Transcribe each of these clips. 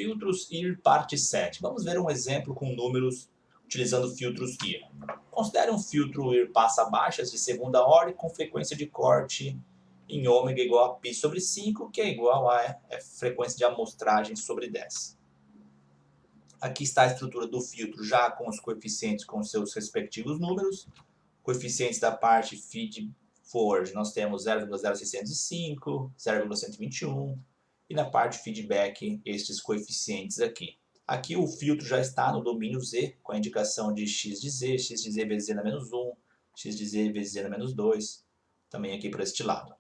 Filtros IR parte 7. Vamos ver um exemplo com números utilizando filtros IR. Considere um filtro IR passa-baixas de segunda ordem com frequência de corte em ômega igual a π sobre 5, que é igual a frequência de amostragem sobre 10. Aqui está a estrutura do filtro já com os coeficientes com seus respectivos números. Coeficientes da parte feed forward nós temos 0,0605, 0,121 e na parte feedback estes coeficientes aqui. Aqui o filtro já está no domínio Z com a indicação de x de z vezes z na menos 1, x de z vezes z na menos 2, também aqui para este lado.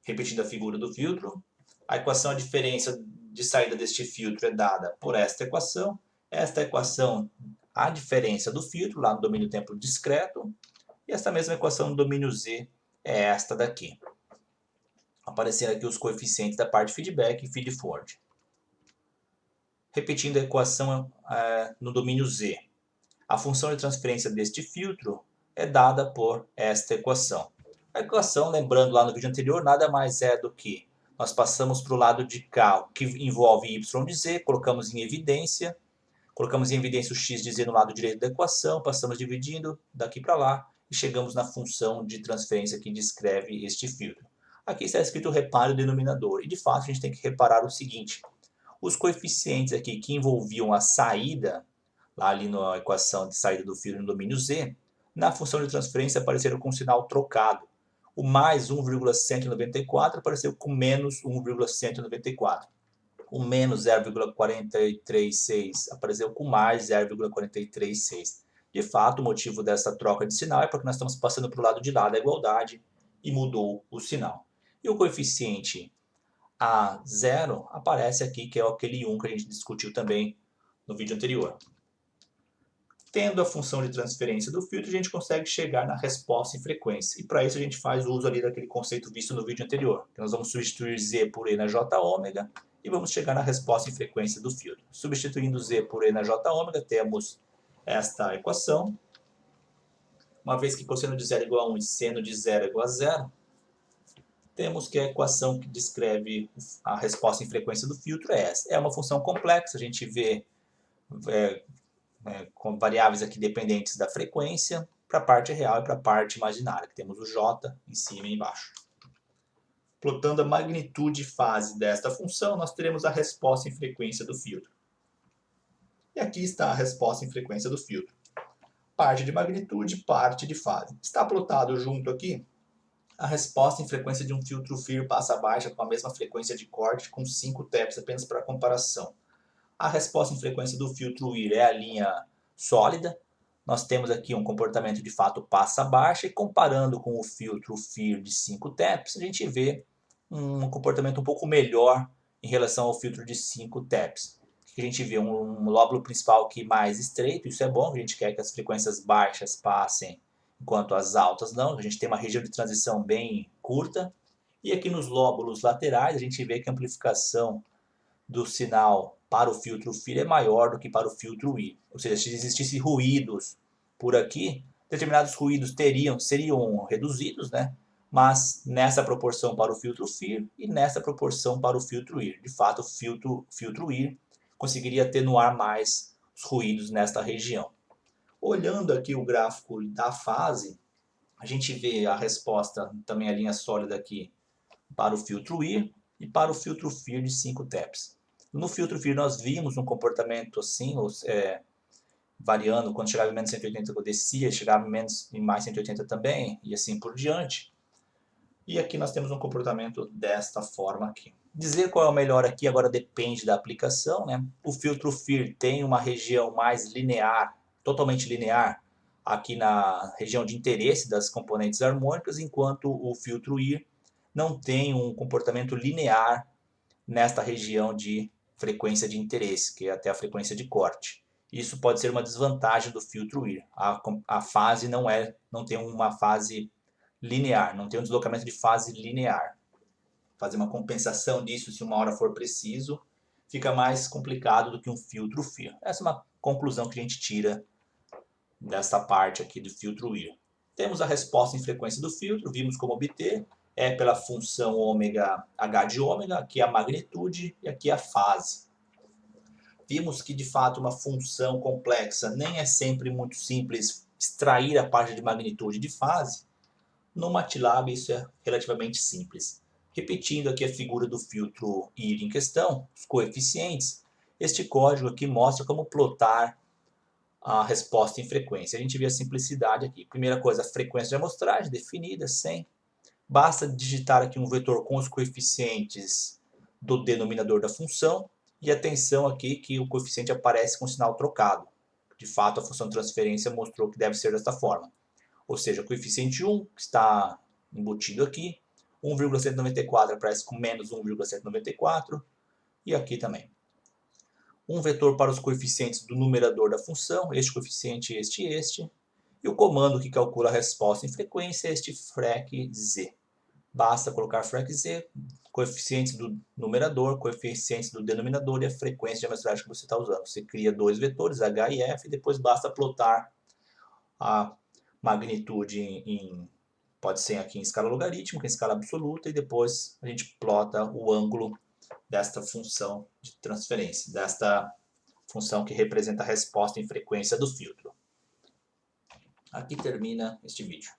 Repetindo a figura do filtro, a equação, a diferença de saída deste filtro é dada por esta equação. Esta equação, a diferença do filtro, lá no domínio tempo discreto. E esta mesma equação no domínio Z é esta daqui. Aparecendo aqui os coeficientes da parte feedback e feed-forward. Repetindo a equação no domínio Z. A função de transferência deste filtro é dada por esta equação. A equação, lembrando lá no vídeo anterior, nada mais é do que nós passamos para o lado de cá, que envolve y de z, colocamos em evidência o x de z no lado direito da equação, passamos dividindo daqui para lá e chegamos na função de transferência que descreve este filtro. Aqui está escrito repare o denominador, e de fato a gente tem que reparar o seguinte: os coeficientes aqui que envolviam a saída, lá ali na equação de saída do filtro no domínio z, na função de transferência apareceram com sinal trocado. O mais 1,194 apareceu com menos 1,194. O menos 0,436 apareceu com mais 0,436. De fato, o motivo dessa troca de sinal é porque nós estamos passando para o lado de lá da igualdade e mudou o sinal. E o coeficiente A0 aparece aqui, que é aquele 1 que a gente discutiu também no vídeo anterior. Tendo a função de transferência do filtro, a gente consegue chegar na resposta em frequência. E para isso a gente faz uso ali daquele conceito visto no vídeo anterior. Que nós vamos substituir Z por E na J ômega e vamos chegar na resposta em frequência do filtro. Substituindo Z por E na J ômega, temos esta equação. Uma vez que cosseno de 0 é igual a 1 e seno de 0 é igual a 0, temos que a equação que descreve a resposta em frequência do filtro é essa. É uma função complexa, a gente vê com variáveis aqui dependentes da frequência, para a parte real e para a parte imaginária, que temos o J em cima e embaixo. Plotando a magnitude e fase desta função, nós teremos a resposta em frequência do filtro. E aqui está a resposta em frequência do filtro. Parte de magnitude, parte de fase. Está plotado junto aqui a resposta em frequência de um filtro FIR passa-baixa com a mesma frequência de corte com 5 taps, apenas para comparação. A resposta em frequência do filtro IR é a linha sólida. Nós temos aqui um comportamento de fato passa-baixa e comparando com o filtro FIR de 5 taps, a gente vê um comportamento um pouco melhor em relação ao filtro de 5 taps. A gente vê um lóbulo principal aqui mais estreito, isso é bom, a gente quer que as frequências baixas passem enquanto as altas não, a gente tem uma região de transição bem curta. E aqui nos lóbulos laterais a gente vê que a amplificação do sinal para o filtro FIR é maior do que para o filtro IR. Ou seja, se existissem ruídos por aqui, determinados ruídos seriam reduzidos, né? Mas nessa proporção para o filtro FIR e nessa proporção para o filtro IR. De fato, o filtro IR conseguiria atenuar mais os ruídos nesta região. Olhando aqui o gráfico da fase, a gente vê a resposta, também a linha sólida aqui, para o filtro IR e para o filtro FIR de 5 taps. No filtro FIR nós vimos um comportamento assim, variando, quando chegava em menos 180 eu descia, chegava em mais 180 também, e assim por diante. E aqui nós temos um comportamento desta forma aqui. Dizer qual é o melhor aqui agora depende da aplicação, né? O filtro FIR tem uma região mais linear, totalmente linear, aqui na região de interesse das componentes harmônicas, enquanto o filtro IR não tem um comportamento linear nesta região de frequência de interesse, que é até a frequência de corte. Isso pode ser uma desvantagem do filtro IR. A fase não tem uma fase linear, não tem um deslocamento de fase linear. Fazer uma compensação disso, se uma hora for preciso, fica mais complicado do que um filtro FIR. Essa é uma conclusão que a gente tira dessa parte aqui do filtro IR. Temos a resposta em frequência do filtro, vimos como obter, é pela função ômega h de ômega, aqui a magnitude e aqui a fase. vimos que de fato uma função complexa nem é sempre muito simples extrair a parte de magnitude de fase. No MATLAB isso é relativamente simples. Repetindo aqui a figura do filtro IR em questão, os coeficientes, este código aqui mostra como plotar a resposta em frequência. A gente vê a simplicidade aqui. Primeira coisa, a frequência de amostragem definida, 100. Basta digitar aqui um vetor com os coeficientes do denominador da função. E atenção aqui que o coeficiente aparece com sinal trocado. De fato, a função de transferência mostrou que deve ser desta forma. Ou seja, o coeficiente 1 que está embutido aqui, 1,194 aparece com menos 1,194 e aqui também. Um vetor para os coeficientes do numerador da função, este coeficiente, este. E o comando que calcula a resposta em frequência é este frec_z. Basta colocar frec_z, coeficientes do numerador, coeficientes do denominador e a frequência de amostragem que você está usando. Você cria dois vetores, h e f, e depois basta plotar a magnitude pode ser aqui em escala logarítmica, em escala absoluta, e depois a gente plota o ângulo desta função de transferência, desta função que representa a resposta em frequência do filtro. Aqui termina este vídeo.